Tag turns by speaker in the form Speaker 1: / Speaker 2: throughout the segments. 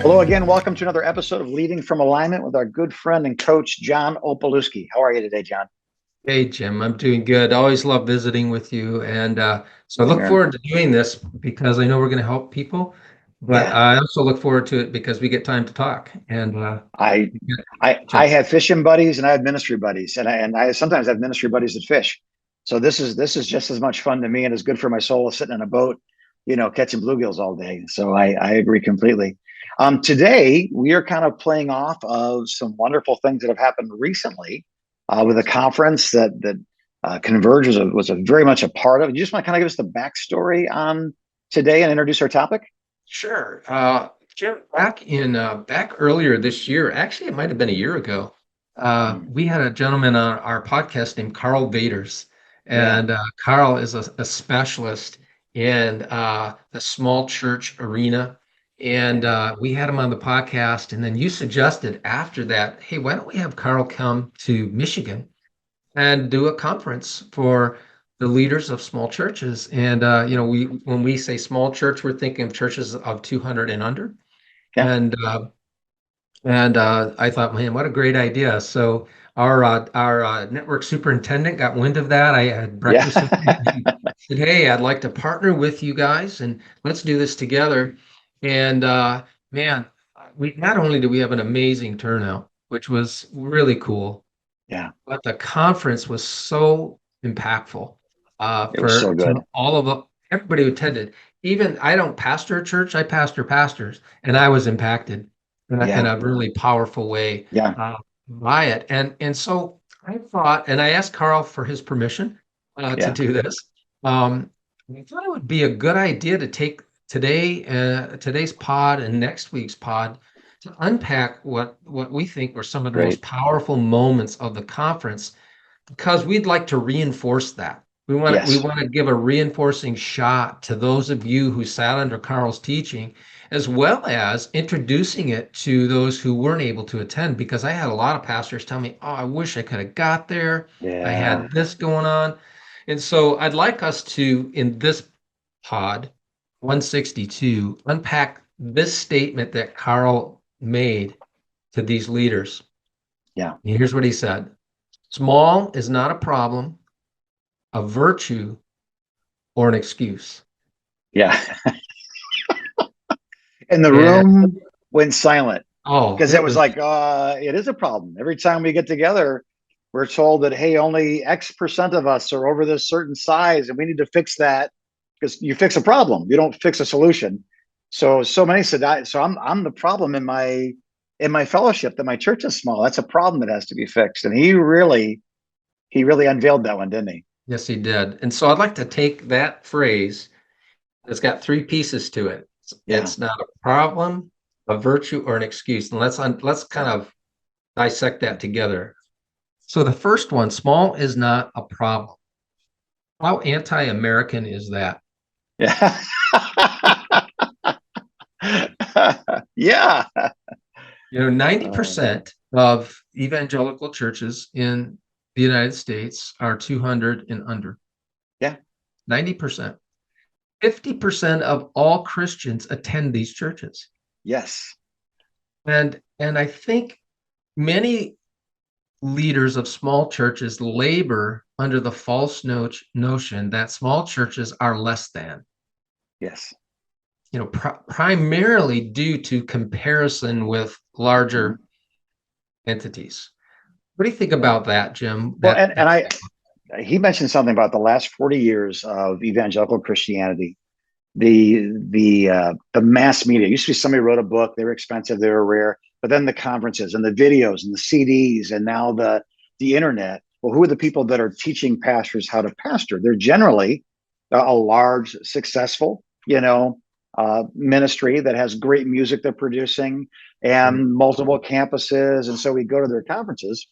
Speaker 1: Hello again. Welcome to another episode of Leading from Alignment with our good friend and coach, John Opalewski. How are you today, John?
Speaker 2: Hey, Jim, I'm doing good. Always love visiting with you. And I
Speaker 1: Same
Speaker 2: look
Speaker 1: here.
Speaker 2: forward to doing this because I know we're going to help people. But
Speaker 1: Yeah.
Speaker 2: I also look forward to it because we get time to talk.
Speaker 1: I
Speaker 2: We get
Speaker 1: I
Speaker 2: chance.
Speaker 1: have fishing buddies and I have ministry buddies, and I sometimes have ministry buddies that fish. So this is just as much fun to me and as good for my soul as sitting in a boat, catching bluegills all day. So I agree completely. Today we are kind of playing off of some wonderful things that have happened recently with a conference that Converge was a very much a part of. You just want to kind of give us the backstory on today and introduce our topic?
Speaker 2: Sure. Jim, back earlier this year, actually, it might have been a year ago,
Speaker 1: Mm.
Speaker 2: we had a gentleman on our podcast named Karl Vaters.
Speaker 1: Yeah,
Speaker 2: And Karl is a specialist in the small church arena. And we had him on the podcast. And then you suggested after that, hey, why don't we have Karl come to Michigan and do a conference for the leaders of small churches? And we when we say small church, we're thinking of churches of 200 and under.
Speaker 1: yeah,
Speaker 2: And I thought, man, what a great idea. So our network superintendent got wind of that. I had breakfast with him.
Speaker 1: yeah.
Speaker 2: He said, "Hey, I'd like to partner with you guys, and let's do this together." And man, we not only do we have an amazing turnout, which was really cool,
Speaker 1: Yeah,
Speaker 2: but the conference was so impactful
Speaker 1: it was so
Speaker 2: for
Speaker 1: good.
Speaker 2: to all of everybody who attended. Even I don't pastor a church; I pastor pastors, and I was impacted in
Speaker 1: Yeah,
Speaker 2: a really powerful way
Speaker 1: yeah,
Speaker 2: uh, by it. And so I thought, and I asked Karl for his permission to
Speaker 1: yeah,
Speaker 2: do this. I thought it would be a good idea to take today's pod and next week's pod to unpack what we think were some of the most
Speaker 1: great.
Speaker 2: powerful moments of the conference, because we'd like to reinforce that. We
Speaker 1: Yes,
Speaker 2: want to give a reinforcing shot to those of you who sat under Carl's teaching, as well as introducing it to those who weren't able to attend. Because I had a lot of pastors tell me, "Oh, I wish I could have got there. I
Speaker 1: yeah,
Speaker 2: had this going on." And so I'd like us to, in this pod 162, unpack this statement that Carl made to these leaders.
Speaker 1: yeah,
Speaker 2: And here's what he said: small is not a problem, a virtue, or an excuse.
Speaker 1: yeah. And the
Speaker 2: And
Speaker 1: room went silent
Speaker 2: oh,
Speaker 1: because it
Speaker 2: it
Speaker 1: was
Speaker 2: was
Speaker 1: like, it is a problem. Every time we get together, we're told that, hey, only X% of us are over this certain size, and we need to fix that because you fix a problem, you don't fix a solution. So many said, so I'm the problem in my fellowship that my church is small. That's a problem that has to be fixed. And he really unveiled that one, didn't he?
Speaker 2: yes, he did. And so I'd like to take that phrase. It's got three pieces to it.
Speaker 1: Yeah,
Speaker 2: It's not a problem, a virtue, or an excuse. And let's kind
Speaker 1: yeah,
Speaker 2: of dissect that together. So the first one, small is not a problem. How anti-American is that?
Speaker 1: yeah. Yeah.
Speaker 2: Ninety
Speaker 1: Uh,
Speaker 2: percent of evangelical churches in the United States are 200 and under.
Speaker 1: yeah.
Speaker 2: 90%. 50% of all Christians attend these churches.
Speaker 1: Yes.
Speaker 2: And I think many leaders of small churches labor under the false notion that small churches are less than,
Speaker 1: Yes.
Speaker 2: primarily due to comparison with
Speaker 1: Mhm.
Speaker 2: larger entities. What do you think about that, Jim?
Speaker 1: Well,
Speaker 2: That
Speaker 1: and I he mentioned something about the last 40 years of evangelical Christianity. The mass media. It used to be somebody wrote a book, they were expensive, they were rare, but then the conferences and the videos and the CDs and now the internet. Well, who are the people that are teaching pastors how to pastor? They're generally a large, successful, ministry that has great music they're producing
Speaker 2: right?
Speaker 1: and multiple campuses. And so we go to their conferences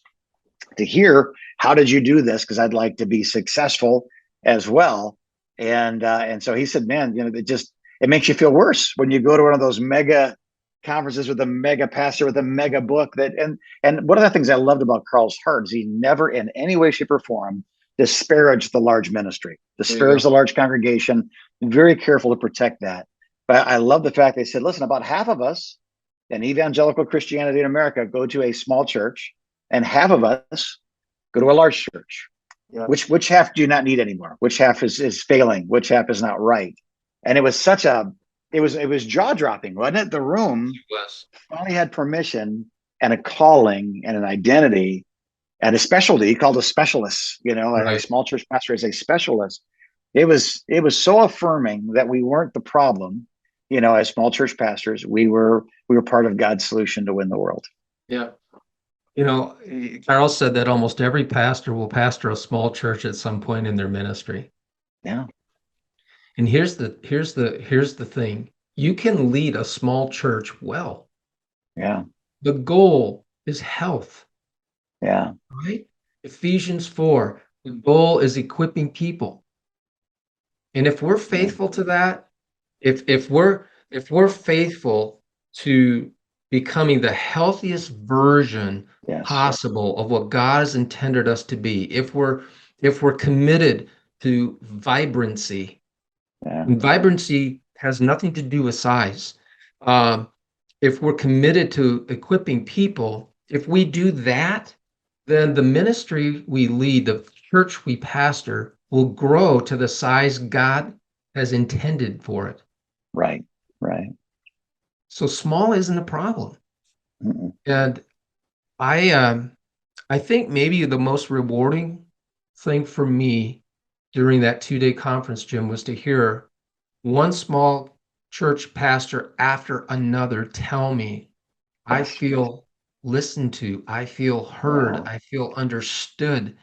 Speaker 1: to hear, how did you do this? Because I'd like to be successful as well. And so he said, man, it makes you feel worse when you go to one of those mega conferences with a mega pastor with a mega book. And one of the things I loved about Carl's heart is he never in any way, shape, or form disparaged the large ministry,
Speaker 2: There you go.
Speaker 1: disparaged the large congregation. Very careful to protect that. But I love the fact they said, listen, about half of us and evangelical Christianity in America go to a small church, and half of us go to a large church.
Speaker 2: Yeah.
Speaker 1: Which half do you not need anymore? Which half is failing? Which half is not right? And it was jaw dropping, wasn't it? The room
Speaker 2: Was.
Speaker 1: finally had permission and a calling and an identity and a specialty called a specialist. A
Speaker 2: Right.
Speaker 1: small church pastor is a specialist. It was so affirming that we weren't the problem. As small church pastors, we were part of God's solution to win the world.
Speaker 2: Yeah. Carl said that almost every pastor will pastor a small church at some point in their ministry.
Speaker 1: Yeah,
Speaker 2: And here's the thing. You can lead a small church well.
Speaker 1: yeah,
Speaker 2: The goal is health,
Speaker 1: yeah,
Speaker 2: right? Ephesians 4, the goal is equipping people. And if we're
Speaker 1: yeah.
Speaker 2: faithful to that, if we're faithful to becoming the healthiest version
Speaker 1: Yes,
Speaker 2: possible of what God has intended us to be, if we're committed to vibrancy,
Speaker 1: yeah,
Speaker 2: and vibrancy has nothing to do with size. Um, if we're committed to equipping people, if we do that, then the ministry we lead, the church we pastor, will grow to the size God has intended for it.
Speaker 1: right, right.
Speaker 2: So small isn't a problem.
Speaker 1: Mm-mm.
Speaker 2: And I think maybe the most rewarding thing for me during that 2-day conference, Jim, was to hear one small church pastor after another tell me, I
Speaker 1: Yes,
Speaker 2: feel listened to, I feel heard,
Speaker 1: yeah,
Speaker 2: I feel understood.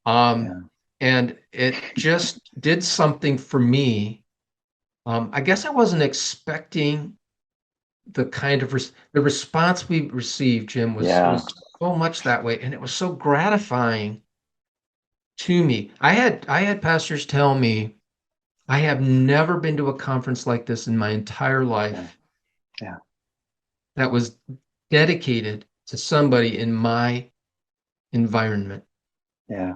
Speaker 2: Um,
Speaker 1: yeah,
Speaker 2: and it just did something for me. I guess I wasn't expecting the kind of the response we received, Jim, was
Speaker 1: yeah,
Speaker 2: was so much that way, and it was so gratifying to me. I had pastors tell me, I have never been to a conference like this in my entire
Speaker 1: yeah,
Speaker 2: life
Speaker 1: yeah,
Speaker 2: that was dedicated to somebody in my environment.
Speaker 1: yeah.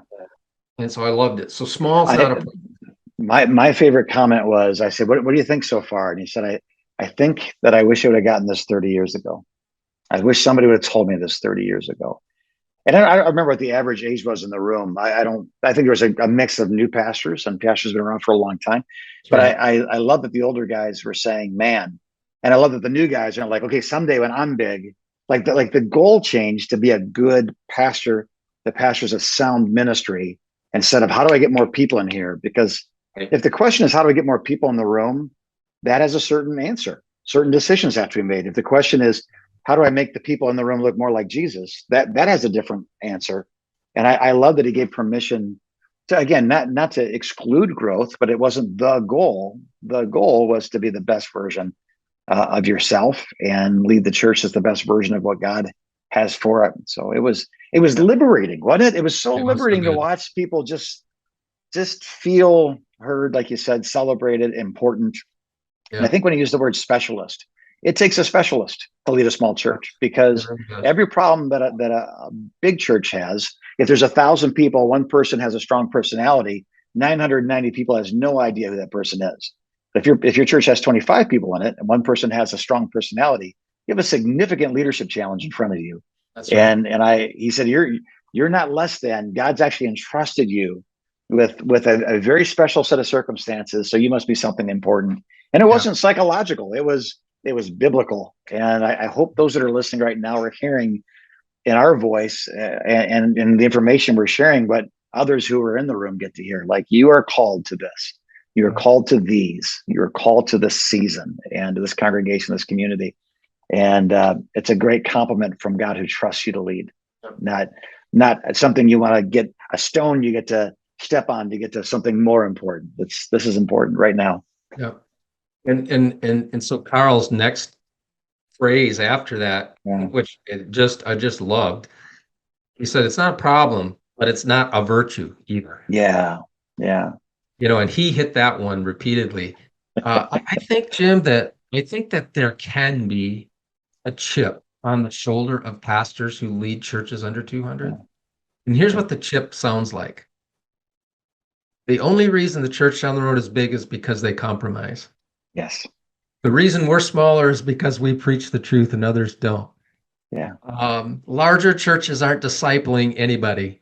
Speaker 2: And so I loved it. So small is
Speaker 1: I
Speaker 2: not a
Speaker 1: my favorite comment was, I said, "What do you think so far?" And he said, "I think that I wish I would have gotten this 30 years ago. I wish somebody would have told me this 30 years ago." And I don't remember what the average age was in the room. I don't. I think there was a mix of new pastors and pastors been around for a long time.
Speaker 2: That's
Speaker 1: But
Speaker 2: right.
Speaker 1: I love that the older guys were saying, "Man," and I love that the new guys are like, "Okay, someday when I'm big, like the goal changed to be a good pastor that pastors a sound ministry instead of how do I get more people in here? Because
Speaker 2: Right.
Speaker 1: if the question is how do I get more people in the room, that has a certain answer. Certain decisions have to be made. If the question is how do I make the people in the room look more like Jesus? That has a different answer. And I love that he gave permission to, again, not to exclude growth, but it wasn't the goal. The goal was to be the best version of yourself and lead the church as the best version of what God has for it. So it was
Speaker 2: Yeah.
Speaker 1: liberating, wasn't it? It was so
Speaker 2: It was so
Speaker 1: liberating to
Speaker 2: good.
Speaker 1: watch people just feel heard, like you said, celebrated, important. And I
Speaker 2: Yeah.
Speaker 1: think when you use the word specialist, it takes a specialist to lead a small
Speaker 2: It
Speaker 1: church because
Speaker 2: really does.
Speaker 1: every problem that a big church has, if there's 1,000 people, one person has a strong personality, 990 people has no idea who that person is. If your church has 25 people in it and one person has a strong personality, you have a significant leadership challenge in front of you.
Speaker 2: That's right.
Speaker 1: And he said, you're not less than. God's actually entrusted you with a very special set of circumstances. So you must be something important. And it
Speaker 2: Yeah.
Speaker 1: wasn't psychological. It was biblical. And I hope those that are listening right now are hearing in our voice and in the information we're sharing, but others who are in the room get to hear. Like, you are called to this. You are
Speaker 2: Yeah.
Speaker 1: called to these. You are called to this season and to this congregation, this community. And it's a great compliment from God who trusts you to lead,
Speaker 2: Yeah.
Speaker 1: not something you want to get a stone you get to step on to get to something more important. This is important right now.
Speaker 2: Yeah. And so Carl's next phrase after that,
Speaker 1: Yeah,
Speaker 2: which I just loved, he said, it's not a problem, but it's not a virtue either.
Speaker 1: yeah, yeah,
Speaker 2: And he hit that one repeatedly. I think, Jim, I think that there can be a chip on the shoulder of pastors who lead churches under
Speaker 1: yeah,
Speaker 2: 200. And here's
Speaker 1: yeah.
Speaker 2: what the chip sounds like. The only reason the church down the road is big is because they compromise.
Speaker 1: Yes,
Speaker 2: The reason we're smaller is because we preach the truth and others don't.
Speaker 1: Yeah.
Speaker 2: Larger churches aren't discipling anybody,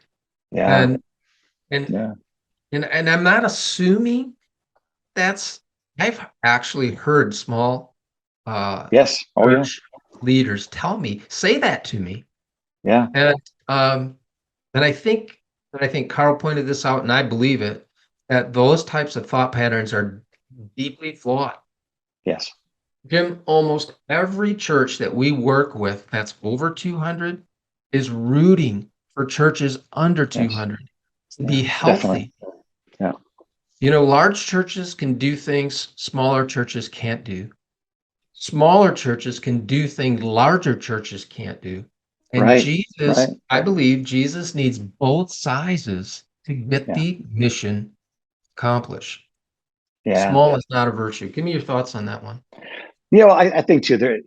Speaker 1: Yeah.
Speaker 2: and and
Speaker 1: Yeah.
Speaker 2: and I'm not assuming that's. I've actually heard small
Speaker 1: Yes. Oh, yeah.
Speaker 2: church leaders say that to me,
Speaker 1: Yeah.
Speaker 2: and um, and I think Carl pointed this out, and I believe it, that those types of thought patterns are deeply flawed.
Speaker 1: Yes.
Speaker 2: Jim, almost every church that we work with that's over 200 is rooting for churches under
Speaker 1: Yes.
Speaker 2: 200 to
Speaker 1: Yeah.
Speaker 2: be
Speaker 1: Definitely.
Speaker 2: healthy.
Speaker 1: Yeah.
Speaker 2: Large churches can do things smaller churches can't do. Smaller churches can do things larger churches can't do. And
Speaker 1: Right. Right.
Speaker 2: I believe Jesus needs both sizes to get
Speaker 1: Yeah.
Speaker 2: the mission accomplished.
Speaker 1: Yeah.
Speaker 2: Small is not a virtue. Give me your thoughts on that one.
Speaker 1: I think too,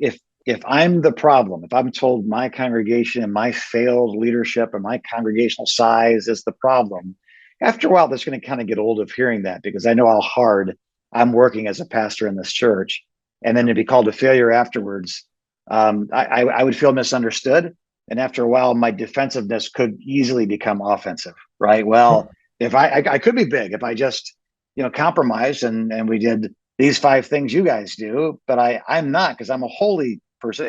Speaker 1: if I'm the problem, if I'm told my congregation and my failed leadership and my congregational size is the problem, after a while, that's going to kind of get old of hearing that because I know how hard I'm working as a pastor in this church. And then to be called a failure afterwards, I would feel misunderstood. And after a while, my defensiveness could easily become offensive, right? Well, if I could be big if I just, compromised and we did these five things you guys do, but I'm not because I'm a holy person.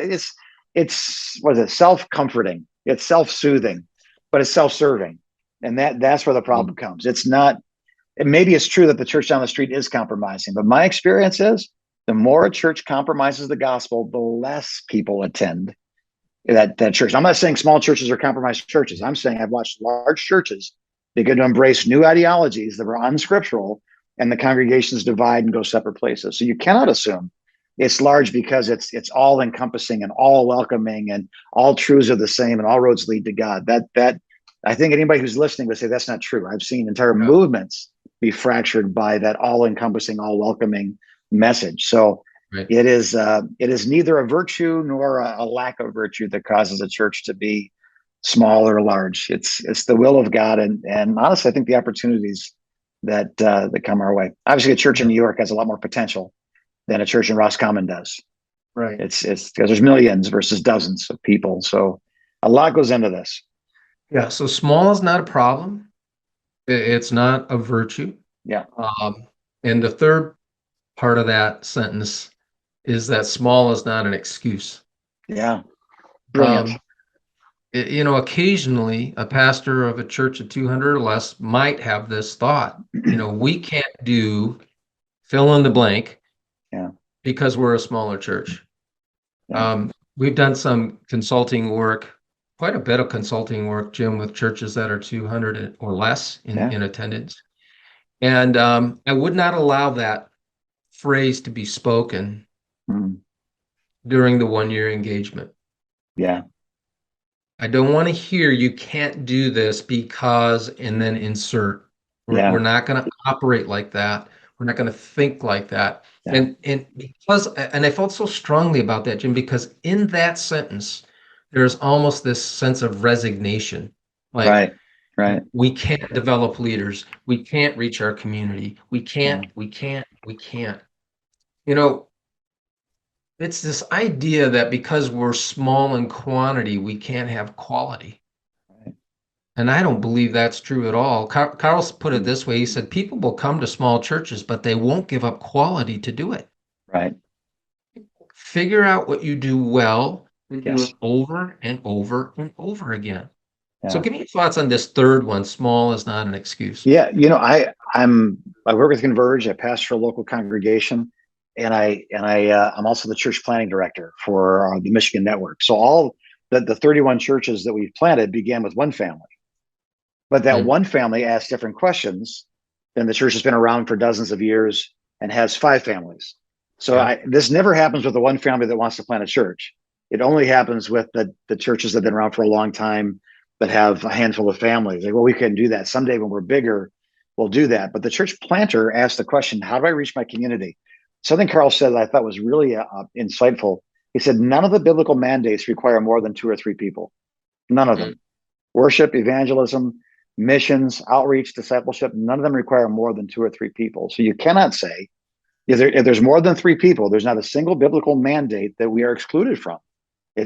Speaker 1: It's what is it? Self-comforting. It's self-soothing, but it's self-serving. And that's where the problem comes. It's not, and maybe it's true that the church down the street is compromising, but my experience is the more a church compromises the gospel, the less people attend that church. I'm not saying small churches are compromised churches. I'm saying I've watched large churches begin to embrace new ideologies that were unscriptural, and the congregations divide and go separate places. So you cannot assume it's large because it's all encompassing and all welcoming and all truths are the same and all roads lead to God. That I think anybody who's listening would say that's not true. I've seen entire
Speaker 2: Yeah.
Speaker 1: movements be fractured by that all encompassing, all welcoming message. So
Speaker 2: Right.
Speaker 1: it is neither a virtue nor a lack of virtue that causes a church to be small or large. It's the will of God, and honestly, I think the opportunities that come our way. Obviously, a church in New York has a lot more potential than a church in Roscommon does.
Speaker 2: Right.
Speaker 1: It's because there's millions versus dozens of people, so a lot goes into this.
Speaker 2: Yeah. So small is not a problem. It's not a virtue.
Speaker 1: Yeah,
Speaker 2: Um, and the third part of that sentence is that small is not an excuse.
Speaker 1: yeah, brilliant.
Speaker 2: Um, Occasionally a pastor of a church of 200 or less might have this thought, we can't do fill in the blank
Speaker 1: Yeah,
Speaker 2: because we're a smaller church.
Speaker 1: yeah,
Speaker 2: We've done some consulting work, quite a bit of consulting work, Jim, with churches that are 200 or less
Speaker 1: yeah,
Speaker 2: in attendance. And I would not allow that phrase to be spoken
Speaker 1: mm,
Speaker 2: during the 1 year engagement.
Speaker 1: yeah,
Speaker 2: I don't want to hear you can't do this because, and then insert. We're
Speaker 1: yeah,
Speaker 2: not going to operate like that. We're not going to think like that.
Speaker 1: yeah.
Speaker 2: And I felt so strongly about that, Jim, because in that sentence, there's almost this sense of resignation. Like
Speaker 1: Right, right.
Speaker 2: we can't develop leaders. We can't reach our community.
Speaker 1: Yeah,
Speaker 2: We can't. You know, it's this idea that because we're small in quantity, we can't have quality.
Speaker 1: right.
Speaker 2: And I don't believe that's true at all. Carl's put it
Speaker 1: Mm,
Speaker 2: this way. He said, people will come to small churches, but they won't give up quality to do it.
Speaker 1: right.
Speaker 2: Figure out what you do well and do
Speaker 1: Yes.
Speaker 2: it over and over and over again. So
Speaker 1: Yeah.
Speaker 2: give me your thoughts on this third one. Small is not an excuse.
Speaker 1: Yeah, I work with Converge. I pastor a local congregation, and I'm also the church planning director for the Michigan network. So all the 31 churches that we've planted began with one family, but that
Speaker 2: Mm,
Speaker 1: one family asked different questions than the church has been around for dozens of years and has five families. So
Speaker 2: yeah.
Speaker 1: this never happens with the one family that wants to plant a church. It only happens with the churches that have been around for a long time that have a handful of families. Like, well, we couldn't do that. Someday when we're bigger, we'll do that. But the church planter asked the question, how do I reach my community? Something Carl said that I thought was really insightful. He said, none of the biblical mandates require more than two or three people. None of
Speaker 2: Mm,
Speaker 1: them. Worship, evangelism, missions, outreach, discipleship, none of them require more than two or three people. So you cannot say If there's more than three people, there's not a single biblical mandate that we are excluded from.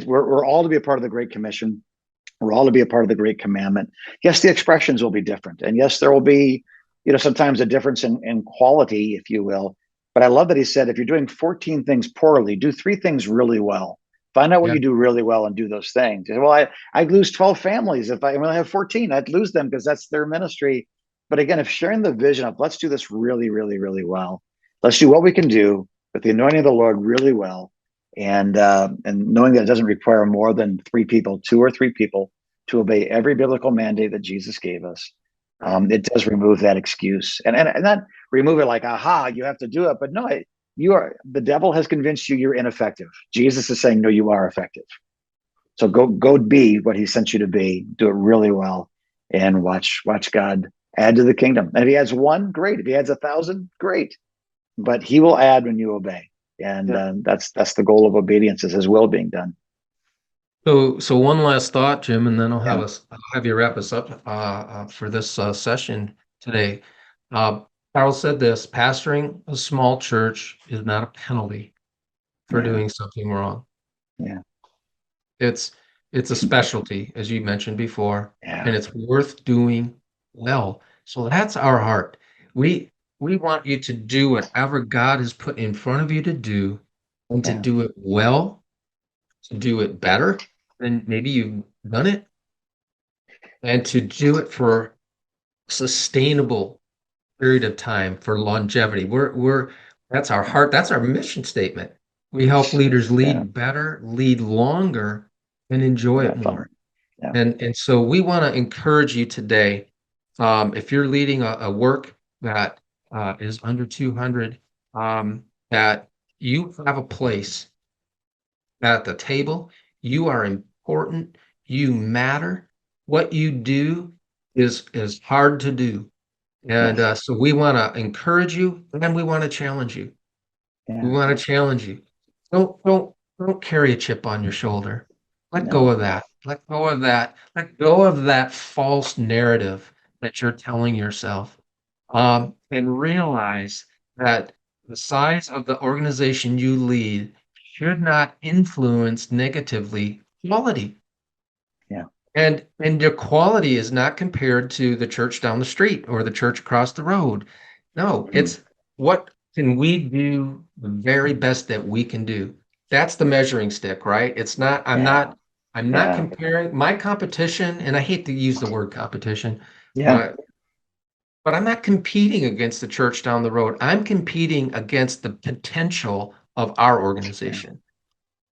Speaker 1: We're all to be a part of the Great Commission. We're all to be a part of the Great Commandment. Yes, the expressions will be different. And yes, there will be, sometimes a difference in quality, if you will. But I love that he said, if you're doing 14 things poorly, do three things really well. Find out what
Speaker 2: Yeah.
Speaker 1: you do really well and do those things. Well, I'd lose 12 families if I only have 14. I'd lose them because that's their ministry. But again, if sharing the vision of let's do this really, really, really well, let's do what we can do with the anointing of the Lord really well, and knowing that it doesn't require more than three people, two or three people, to obey every biblical mandate that Jesus gave us. It does remove that excuse, and not remove it like, aha, you have to do it. But no, the devil has convinced you you're ineffective. Jesus is saying, no, you are effective. So go be what he sent you to be. Do it really well, and watch God add to the kingdom. And if he adds one, great. If he adds 1,000, great. But he will add when you obey, and that's the goal of obedience, is his will being done.
Speaker 2: So one last thought, Jim, and then
Speaker 1: Yeah.
Speaker 2: I'll have you wrap us up for this session today. Karl said this: pastoring a small church is not a penalty for doing something wrong.
Speaker 1: Yeah.
Speaker 2: It's a specialty, as you mentioned before,
Speaker 1: Yeah.
Speaker 2: and it's worth doing well. So that's our heart. We want you to do whatever God has put in front of you to do, and to do it well, to do it better than maybe you've done it, and to do it for sustainable period of time, for longevity. That's our heart. That's our mission statement. We help leaders lead better, lead longer, and enjoy it more.
Speaker 1: Yeah.
Speaker 2: And so we want to encourage you today. If you're leading a work that is under 200, that you have a place at the table. You are important. You matter. What you do is hard to do. And so we want to encourage you, and we want to challenge you. We want to challenge you. Don't carry a chip on your shoulder. Let go of that. Let go of that. Let go of that false narrative that you're telling yourself. And realize that the size of the organization you lead should not influence negatively quality.
Speaker 1: Yeah.
Speaker 2: And your quality is not compared to the church down the street or the church across the road. No, it's what can we do the very best that we can do. That's the measuring stick, right? It's not, I'm not comparing my competition, and I hate to use the word competition, but I'm not competing against the church down the road. I'm competing against the potential of our organization.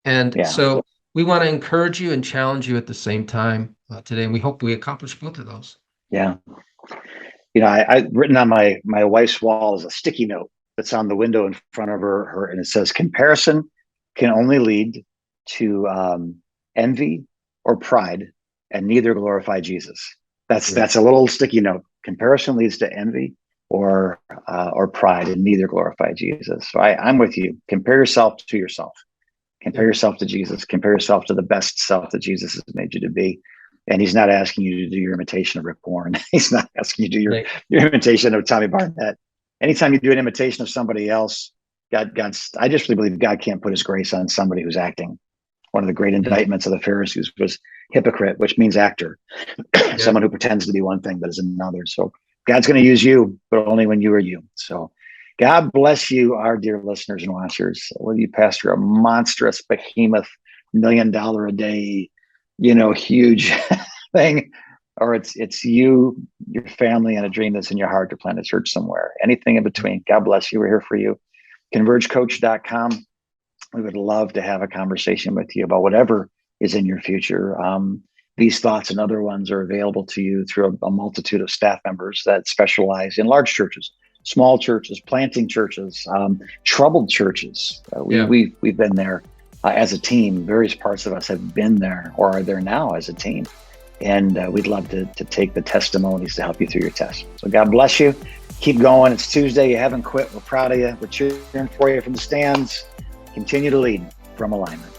Speaker 2: And so we want to encourage you and challenge you at the same time today. And we hope we accomplish both of those.
Speaker 1: Yeah. I written on my wife's wall is a sticky note that's on the window in front of her, and it says, comparison can only lead to envy or pride, and neither glorify Jesus. That's a little sticky note. Comparison leads to envy or pride, and neither glorify Jesus. So I'm with you. Compare yourself to yourself. Compare yourself to Jesus. Compare yourself to the best self that Jesus has made you to be. And he's not asking you to do your imitation of Rick Warren. He's not asking you to do your imitation of Tommy Barnett. Anytime you do an imitation of somebody else, I just really believe God can't put his grace on somebody who's acting. One of the great indictments of the Pharisees was hypocrite, which means actor. Someone who pretends to be one thing but is another. So God's going to use you, but only when you are you. So God bless you, our dear listeners and watchers. Whether you pastor a monstrous behemoth, $1 million a day, huge thing, or it's you, your family, and a dream that's in your heart to plant a church somewhere. Anything in between. God bless you. We're here for you. ConvergeCoach.com. We would love to have a conversation with you about whatever is in your future. These thoughts and other ones are available to you through a multitude of staff members that specialize in large churches, small churches, planting churches, troubled churches. We've been there as a team. Various parts of us have been there or are there now as a team. And we'd love to take the testimonies to help you through your test. So God bless you. Keep going. It's Tuesday. You haven't quit. We're proud of you. We're cheering for you from the stands. Continue to lead from alignment.